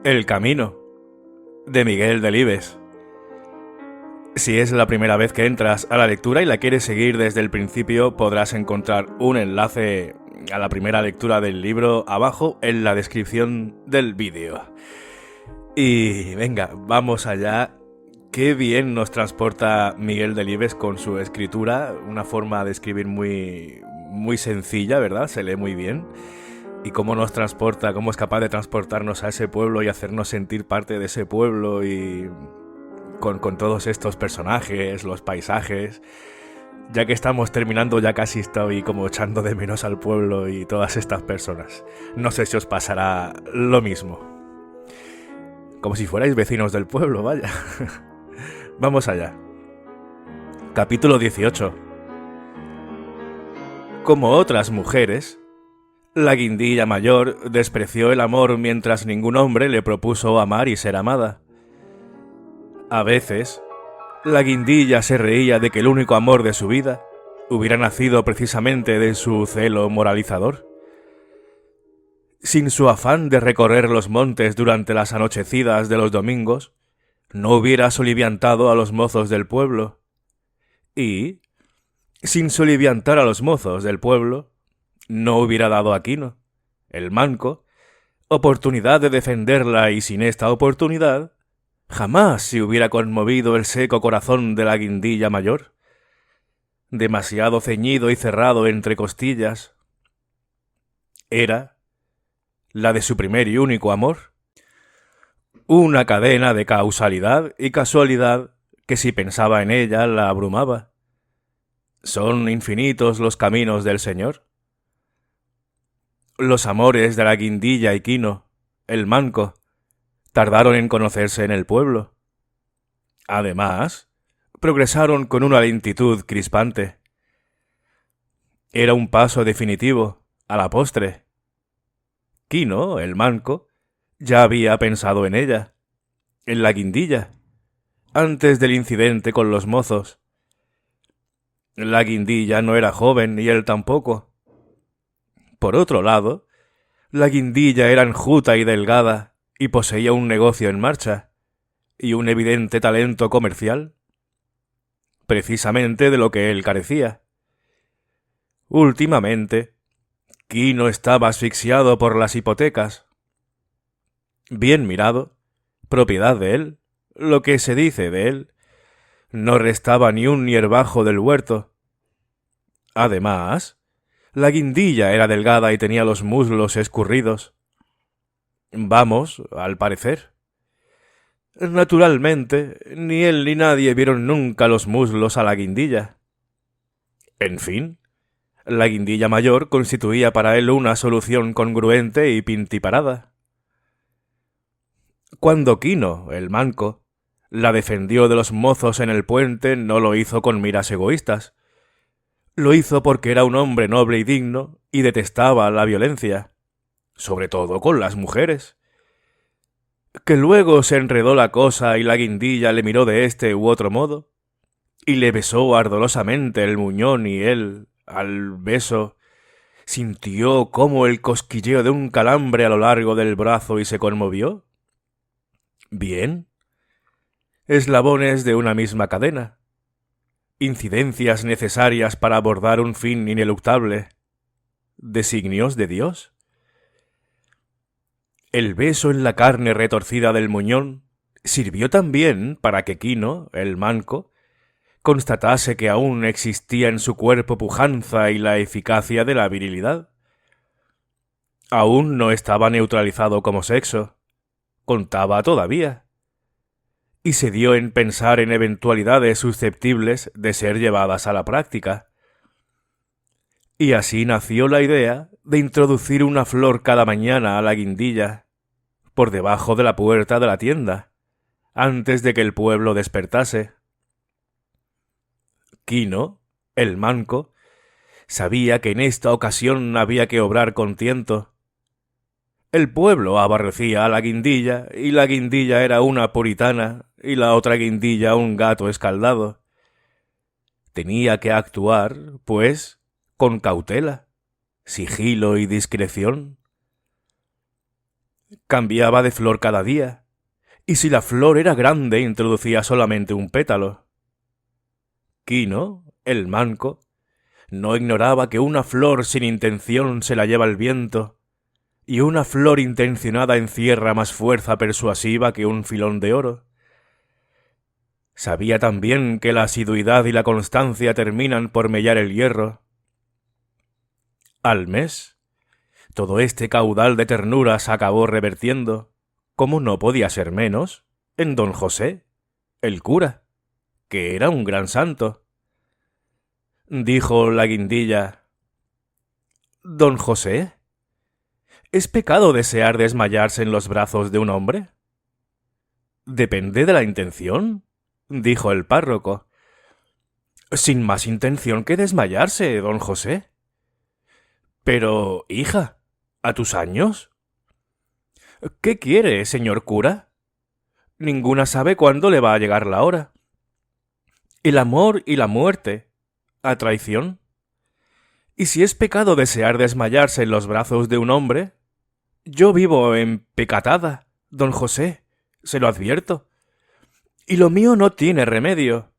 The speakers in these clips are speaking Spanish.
El camino, de Miguel Delibes. Si es la primera vez que entras a la lectura y la quieres seguir desde el principio, podrás encontrar un enlace a la primera lectura del libro abajo en la descripción del vídeo. Y venga, vamos allá. Qué bien nos transporta Miguel Delibes con su escritura, una forma de escribir muy sencilla, ¿verdad? Se lee muy bien. Y cómo nos transporta, cómo es capaz de transportarnos a ese pueblo y hacernos sentir parte de ese pueblo y con todos estos personajes, los paisajes. Ya que estamos terminando, ya casi estoy como echando de menos al pueblo y todas estas personas. No sé si os pasará lo mismo. Como si fuerais vecinos del pueblo, vaya. Vamos allá. Capítulo 18. Como otras mujeres, la guindilla mayor despreció el amor mientras ningún hombre le propuso amar y ser amada. A veces, la guindilla se reía de que el único amor de su vida hubiera nacido precisamente de su celo moralizador. Sin su afán de recorrer los montes durante las anochecidas de los domingos, no hubiera soliviantado a los mozos del pueblo. Y, sin soliviantar a los mozos del pueblo, no hubiera dado a Quino, el manco, oportunidad de defenderla, y sin esta oportunidad jamás se hubiera conmovido el seco corazón de la guindilla mayor, demasiado ceñido y cerrado entre costillas. Era la de su primer y único amor, una cadena de causalidad y casualidad que si pensaba en ella la abrumaba. Son infinitos los caminos del Señor. Los amores de la guindilla y Quino, el manco, tardaron en conocerse en el pueblo. Además, progresaron con una lentitud crispante. Era un paso definitivo, a la postre. Quino, el manco, ya había pensado en ella, en la guindilla, antes del incidente con los mozos. La guindilla no era joven y él tampoco. Por otro lado, la guindilla era enjuta y delgada y poseía un negocio en marcha y un evidente talento comercial, precisamente de lo que él carecía. Últimamente, Quino estaba asfixiado por las hipotecas. Bien mirado, propiedad de él, lo que se dice de él, no restaba ni un hierbajo del huerto. Además, la guindilla era delgada y tenía los muslos escurridos. Vamos, al parecer. Naturalmente, ni él ni nadie vieron nunca los muslos a la guindilla. En fin, la guindilla mayor constituía para él una solución congruente y pintiparada. Cuando Quino, el manco, la defendió de los mozos en el puente, no lo hizo con miras egoístas. Lo hizo porque era un hombre noble y digno y detestaba la violencia, sobre todo con las mujeres. Que luego se enredó la cosa y la guindilla le miró de este u otro modo, y le besó ardorosamente el muñón y él, al beso, sintió como el cosquilleo de un calambre a lo largo del brazo y se conmovió. Bien. Eslabones de una misma cadena. Incidencias necesarias para abordar un fin ineluctable. Designios de Dios. El beso en la carne retorcida del muñón sirvió también para que Quino, el manco, constatase que aún existía en su cuerpo pujanza y la eficacia de la virilidad. Aún no estaba neutralizado como sexo, contaba todavía, y se dio en pensar en eventualidades susceptibles de ser llevadas a la práctica. Y así nació la idea de introducir una flor cada mañana a la guindilla, por debajo de la puerta de la tienda, antes de que el pueblo despertase. Quino, el manco, sabía que en esta ocasión había que obrar con tiento. El pueblo aborrecía a la guindilla, y la guindilla era una puritana, y la otra guindilla un gato escaldado. Tenía que actuar, pues, con cautela, sigilo y discreción. Cambiaba de flor cada día, y si la flor era grande introducía solamente un pétalo. Quino, el manco, no ignoraba que una flor sin intención se la lleva el viento, y una flor intencionada encierra más fuerza persuasiva que un filón de oro. Sabía también que la asiduidad y la constancia terminan por mellar el hierro. Al mes, todo este caudal de ternuras acabó revertiendo, como no podía ser menos, en don José, el cura, que era un gran santo. Dijo la guindilla: «Don José, ¿es pecado desear desmayarse en los brazos de un hombre?» «Depende de la intención», dijo el párroco. «Sin más intención que desmayarse, don José». «Pero, hija, ¿a tus años?» «¿Qué quiere, señor cura? Ninguna sabe cuándo le va a llegar la hora. El amor y la muerte, a traición. Y si es pecado desear desmayarse en los brazos de un hombre, yo vivo en pecatada, don José, se lo advierto. Y lo mío no tiene remedio.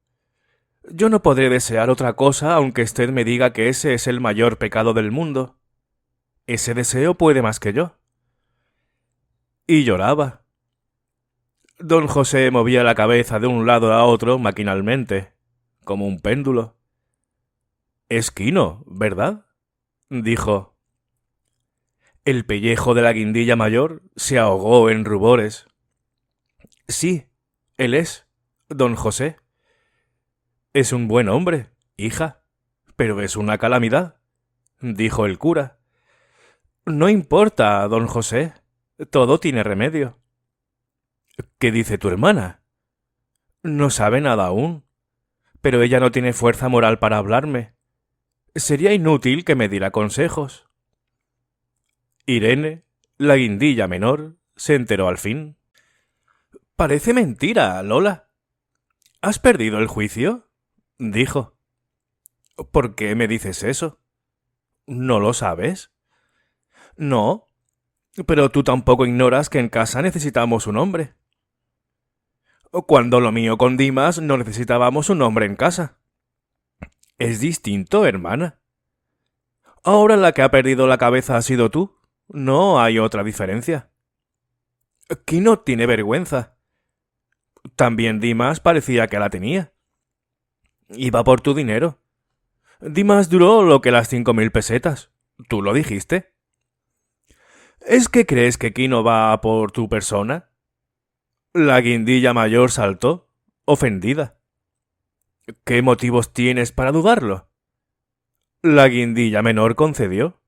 Yo no podré desear otra cosa aunque usted me diga que ese es el mayor pecado del mundo. Ese deseo puede más que yo». Y lloraba. Don José movía la cabeza de un lado a otro maquinalmente, como un péndulo. «Es Quino, ¿verdad?», dijo. El pellejo de la guindilla mayor se ahogó en rubores. «Sí, él es, don José. Es un buen hombre, hija, pero es una calamidad», dijo el cura. «No importa, don José, todo tiene remedio». «¿Qué dice tu hermana?» «No sabe nada aún, pero ella no tiene fuerza moral para hablarme. Sería inútil que me diera consejos». Irene, la guindilla menor, se enteró al fin. «Parece mentira, Lola. ¿Has perdido el juicio?», dijo. «¿Por qué me dices eso? ¿No lo sabes?» «No, pero tú tampoco ignoras que en casa necesitamos un hombre». «Cuando lo mío con Dimas no necesitábamos un hombre en casa». «Es distinto, hermana. Ahora la que ha perdido la cabeza ha sido tú. No hay otra diferencia». «Quino tiene vergüenza». «También Dimas parecía que la tenía». «Iba por tu dinero. Dimas duró lo que las 5.000 pesetas. Tú lo dijiste». «¿Es que crees que Quino va a por tu persona?» La guindilla mayor saltó, ofendida. «¿Qué motivos tienes para dudarlo?». La guindilla menor concedió.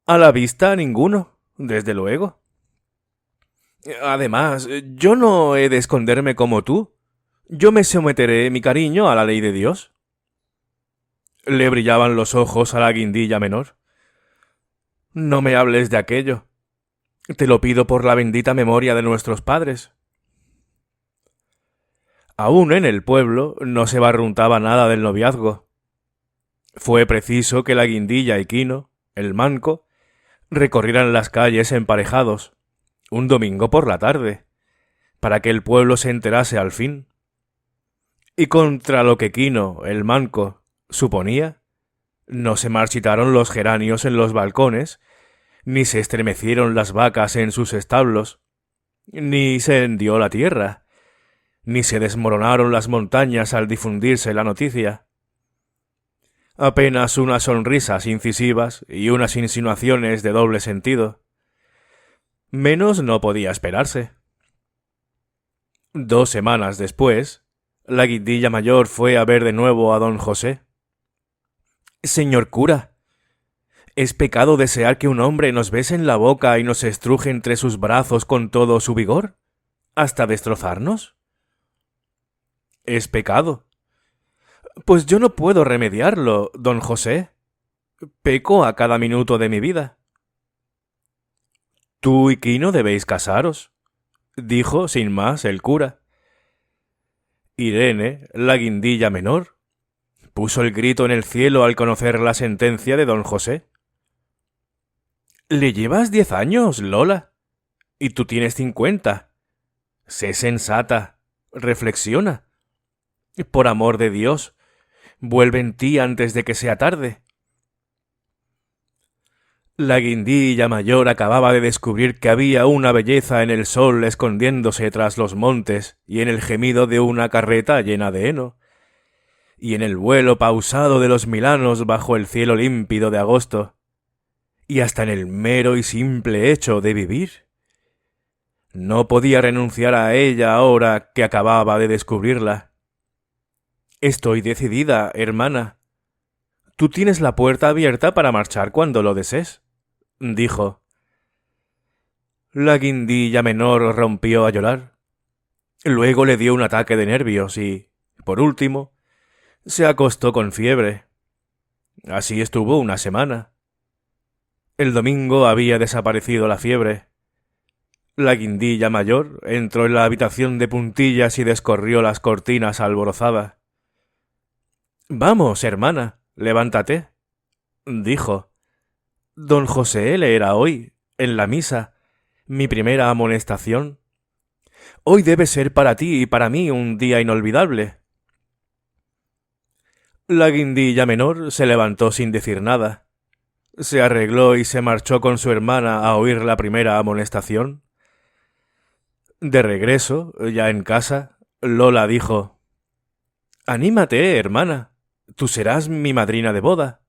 «A la vista ninguno, desde luego. Además, yo no he de esconderme como tú. Yo me someteré mi cariño a la ley de Dios». Le brillaban los ojos a la guindilla menor. «No me hables de aquello. Te lo pido por la bendita memoria de nuestros padres». Aún en el pueblo no se barruntaba nada del noviazgo. Fue preciso que la guindilla y Quino, el manco, recorrieran las calles emparejados, un domingo por la tarde, para que el pueblo se enterase al fin. Y contra lo que Quino, el manco, suponía, no se marchitaron los geranios en los balcones, ni se estremecieron las vacas en sus establos, ni se hendió la tierra, ni se desmoronaron las montañas al difundirse la noticia. Apenas unas sonrisas incisivas y unas insinuaciones de doble sentido. Menos no podía esperarse. 2 semanas después, la guindilla mayor fue a ver de nuevo a don José. «Señor cura, ¿es pecado desear que un hombre nos bese en la boca y nos estruje entre sus brazos con todo su vigor, hasta destrozarnos?» «Es pecado». «Pues yo no puedo remediarlo, don José. Peco a cada minuto de mi vida». «Tú y Quino debéis casaros», dijo sin más el cura. Irene, la guindilla menor, puso el grito en el cielo al conocer la sentencia de don José. «Le llevas 10 años, Lola», Y tú tienes 50. Sé sensata. Reflexiona. Por amor de Dios, vuelve en ti antes de que sea tarde. La guindilla mayor acababa de descubrir que había una belleza en el sol escondiéndose tras los montes y en el gemido de una carreta llena de heno, y en el vuelo pausado de los milanos bajo el cielo límpido de agosto, y hasta en el mero y simple hecho de vivir. No podía renunciar a ella ahora que acababa de descubrirla. Estoy decidida, hermana. Tú tienes la puerta abierta para marchar cuando lo desees, dijo. La guindilla menor rompió a llorar. Luego le dio un ataque de nervios y, por último, se acostó con fiebre. Así estuvo una semana. El domingo había desaparecido la fiebre. La guindilla mayor entró en la habitación de puntillas y descorrió las cortinas alborozada. Vamos, hermana, levántate, dijo. Don José leerá hoy, en la misa, mi primera amonestación. Hoy debe ser para ti y para mí un día inolvidable. La guindilla menor se levantó sin decir nada. Se arregló y se marchó con su hermana a oír la primera amonestación. De regreso, ya en casa, Lola dijo: «Anímate, hermana, tú serás mi madrina de boda».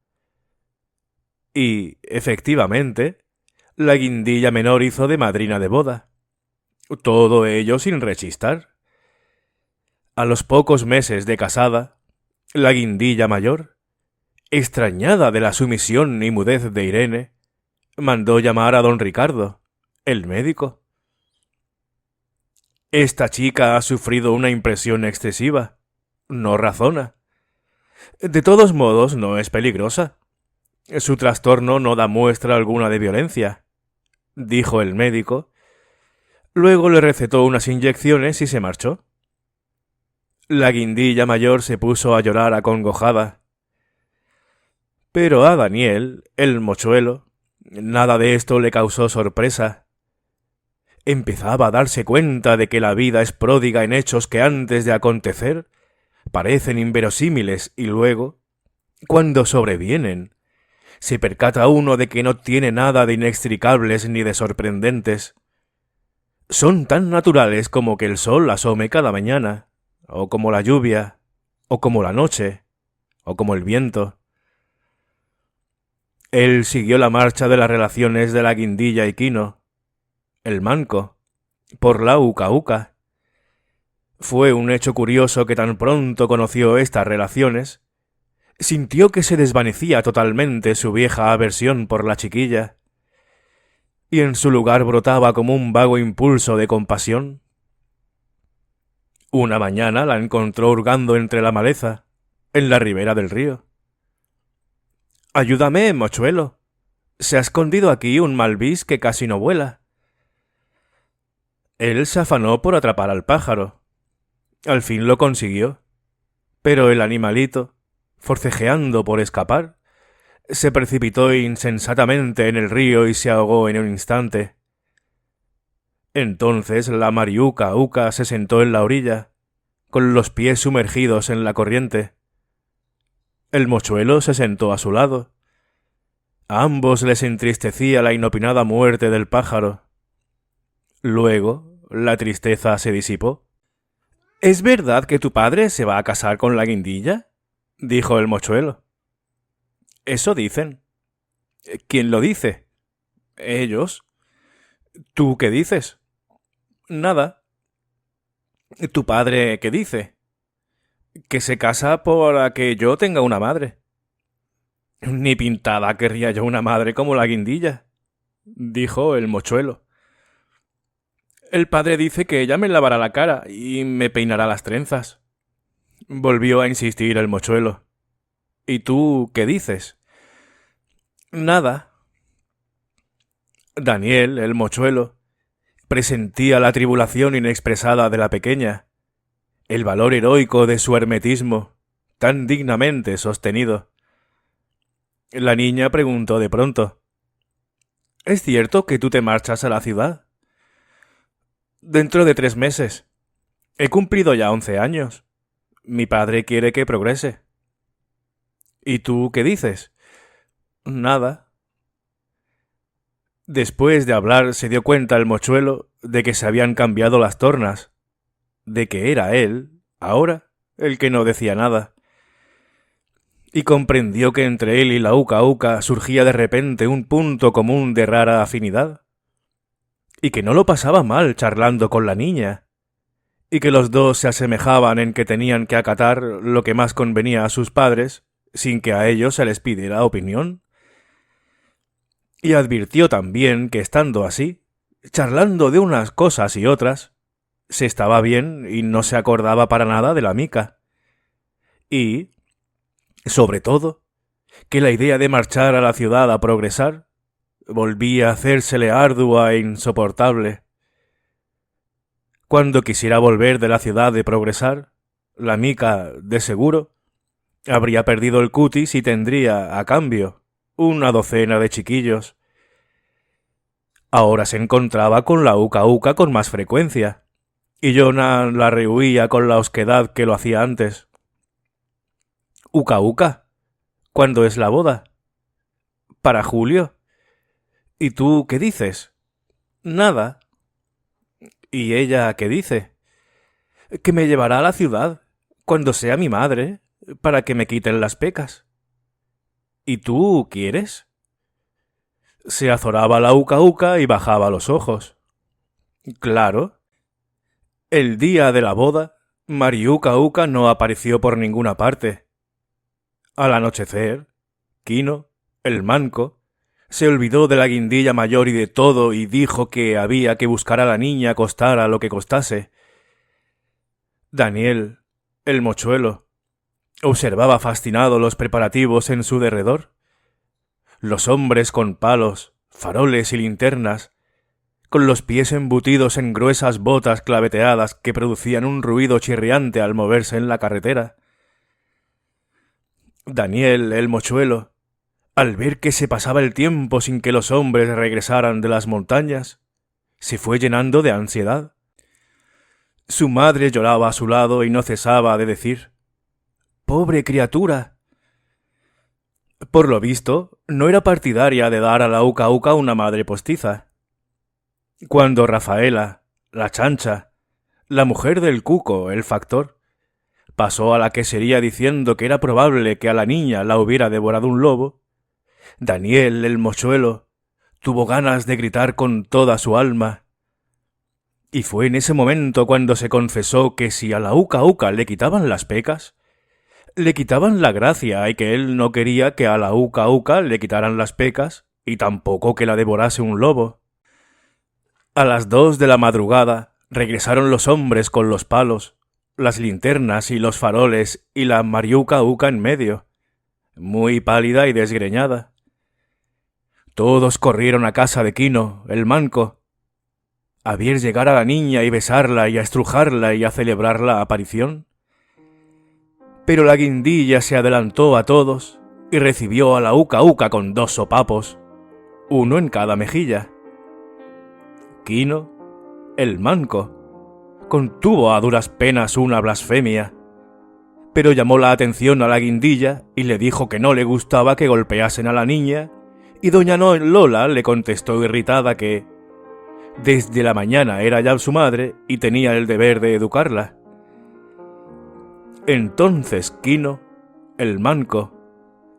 Y, efectivamente, la guindilla menor hizo de madrina de boda. Todo ello sin rechistar. A los pocos meses de casada, la guindilla mayor, extrañada de la sumisión y mudez de Irene, mandó llamar a don Ricardo, el médico. Esta chica ha sufrido una impresión excesiva. No razona. De todos modos, no es peligrosa. Su trastorno no da muestra alguna de violencia, dijo el médico. Luego le recetó unas inyecciones y se marchó. La guindilla mayor se puso a llorar acongojada. Pero a Daniel, el mochuelo, nada de esto le causó sorpresa. Empezaba a darse cuenta de que la vida es pródiga en hechos que antes de acontecer parecen inverosímiles y luego, cuando sobrevienen, se percata uno de que no tiene nada de inextricables ni de sorprendentes. Son tan naturales como que el sol asome cada mañana, o como la lluvia, o como la noche, o como el viento. Él siguió la marcha de las relaciones de la guindilla y Quino, el manco, por la uca. Fue un hecho curioso que tan pronto conoció estas relaciones, sintió que se desvanecía totalmente su vieja aversión por la chiquilla, y en su lugar brotaba como un vago impulso de compasión. Una mañana la encontró hurgando entre la maleza, en la ribera del río. «Ayúdame, mochuelo. Se ha escondido aquí un malvis que casi no vuela». Él se afanó por atrapar al pájaro. Al fin lo consiguió. Pero el animalito, forcejeando por escapar, se precipitó insensatamente en el río y se ahogó en un instante. Entonces la mariuca uca se sentó en la orilla, con los pies sumergidos en la corriente. El mochuelo se sentó a su lado. A ambos les entristecía la inopinada muerte del pájaro. Luego, la tristeza se disipó. «¿Es verdad que tu padre se va a casar con la guindilla?», dijo el mochuelo. «Eso dicen». «¿Quién lo dice?» «Ellos». «¿Tú qué dices?» «Nada». «¿Tu padre qué dice?» «Que se casa para que yo tenga una madre». «Ni pintada querría yo una madre como la guindilla», dijo el mochuelo. «El padre dice que ella me lavará la cara y me peinará las trenzas», volvió a insistir el mochuelo. «¿Y tú qué dices?» «Nada». Daniel, el mochuelo, presentía la tribulación inexpresada de la pequeña, el valor heroico de su hermetismo, tan dignamente sostenido. La niña preguntó de pronto: «¿Es cierto que tú te marchas a la ciudad?» Dentro de 3 meses. He cumplido ya 11 años. Mi padre quiere que progrese. ¿Y tú qué dices? Nada. Después de hablar se dio cuenta el mochuelo de que se habían cambiado las tornas, de que era él, ahora, el que no decía nada. Y comprendió que entre él y la Uca Uca surgía de repente un punto común de rara afinidad, y que no lo pasaba mal charlando con la niña, y que los dos se asemejaban en que tenían que acatar lo que más convenía a sus padres, sin que a ellos se les pidiera opinión. Y advirtió también que estando así, charlando de unas cosas y otras, se estaba bien y no se acordaba para nada de la mica. Y, sobre todo, que la idea de marchar a la ciudad a progresar volvía a hacérsele ardua e insoportable. Cuando quisiera volver de la ciudad de progresar, la mica, de seguro, habría perdido el cutis y tendría, a cambio, una docena de chiquillos. Ahora se encontraba con la Uca Uca con más frecuencia, y Jonah la rehuía con la osquedad que lo hacía antes. Uca Uca, ¿cuándo es la boda? ¿Para julio? ¿Y tú qué dices? Nada. ¿Y ella qué dice? Que me llevará a la ciudad, cuando sea mi madre, para que me quiten las pecas. ¿Y tú quieres? Se azoraba la Uca Uca y bajaba los ojos. Claro. El día de la boda, Mariuca Uca no apareció por ninguna parte. Al anochecer, Quino, el manco, se olvidó de la guindilla mayor y de todo y dijo que había que buscar a la niña costara lo que costase. Daniel, el mochuelo, observaba fascinado los preparativos en su derredor. Los hombres con palos, faroles y linternas, con los pies embutidos en gruesas botas claveteadas que producían un ruido chirriante al moverse en la carretera. Daniel, el mochuelo, al ver que se pasaba el tiempo sin que los hombres regresaran de las montañas, se fue llenando de ansiedad. Su madre lloraba a su lado y no cesaba de decir: «¡Pobre criatura!». Por lo visto, no era partidaria de dar a la Uca Uca una madre postiza. Cuando Rafaela, la chancha, la mujer del cuco, el factor, pasó a la quesería diciendo que era probable que a la niña la hubiera devorado un lobo, Daniel, el mochuelo, tuvo ganas de gritar con toda su alma. Y fue en ese momento cuando se confesó que si a la Uca Uca le quitaban las pecas, le quitaban la gracia y que él no quería que a la Uca Uca le quitaran las pecas y tampoco que la devorase un lobo. A las 2 de la madrugada regresaron los hombres con los palos, las linternas y los faroles y la Mariuca Uca en medio, muy pálida y desgreñada. Todos corrieron a casa de Quino, el manco, a ver llegar a la niña y besarla y a estrujarla y a celebrar la aparición. Pero la guindilla se adelantó a todos y recibió a la Uca Uca con 2 sopapos, uno en cada mejilla. Quino, el manco, contuvo a duras penas una blasfemia, pero llamó la atención a la guindilla y le dijo que no le gustaba que golpeasen a la niña, y doña Lola le contestó irritada que desde la mañana era ya su madre y tenía el deber de educarla. Entonces Quino, el manco,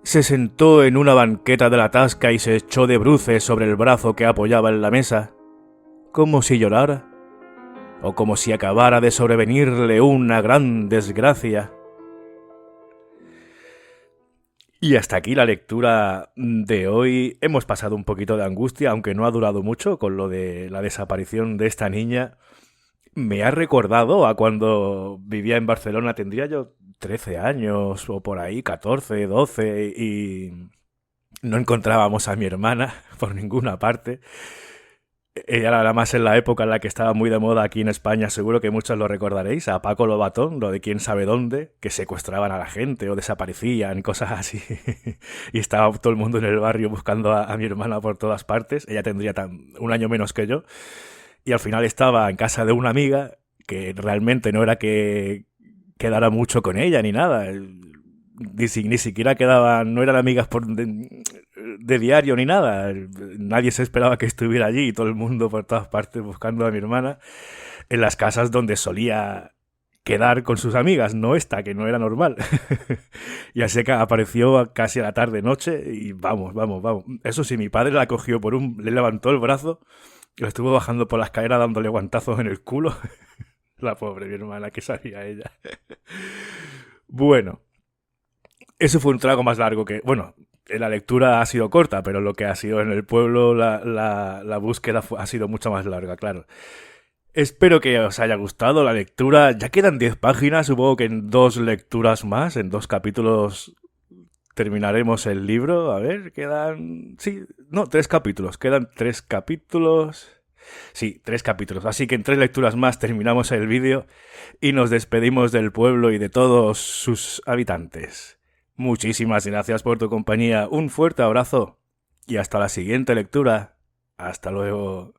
se sentó en una banqueta de la tasca y se echó de bruces sobre el brazo que apoyaba en la mesa, como si llorara, o como si acabara de sobrevenirle una gran desgracia. Y hasta aquí la lectura de hoy. Hemos pasado un poquito de angustia, aunque no ha durado mucho, con lo de la desaparición de esta niña. Me ha recordado a cuando vivía en Barcelona, tendría yo 13 años o por ahí, 14, 12, y no encontrábamos a mi hermana por ninguna parte. Ella era más en la época en la que estaba muy de moda aquí en España, seguro que muchos lo recordaréis, a Paco Lobatón, lo de quién sabe dónde, que secuestraban a la gente o desaparecían, cosas así. Y estaba todo el mundo en el barrio buscando a mi hermana por todas partes. Ella tendría un año menos que yo. y al final estaba en casa de una amiga que realmente no era que quedara mucho con ella ni nada. Ni siquiera quedaban, no eran amigas de diario ni nada. Nadie se esperaba que estuviera allí y todo el mundo por todas partes buscando a mi hermana en las casas donde solía quedar con sus amigas, no esta, que no era normal. Y así que apareció casi a la tarde-noche y vamos, vamos, vamos. Eso sí, mi padre la cogió le levantó el brazo, lo estuvo bajando por la escalera dándole guantazos en el culo. La pobre mi hermana, que sabía ella. Bueno, eso fue un trago más largo que... Bueno, la lectura ha sido corta, pero lo que ha sido en el pueblo, la búsqueda ha sido mucho más larga, claro. Espero que os haya gustado la lectura. Ya quedan 10 páginas, supongo que en 2 lecturas más, en 2 capítulos terminaremos el libro. A ver, quedan... Sí, no, 3 capítulos. Quedan 3 capítulos... Sí, 3 capítulos. Así que en 3 lecturas más terminamos el vídeo y nos despedimos del pueblo y de todos sus habitantes. Muchísimas gracias por tu compañía. Un fuerte abrazo y hasta la siguiente lectura. Hasta luego.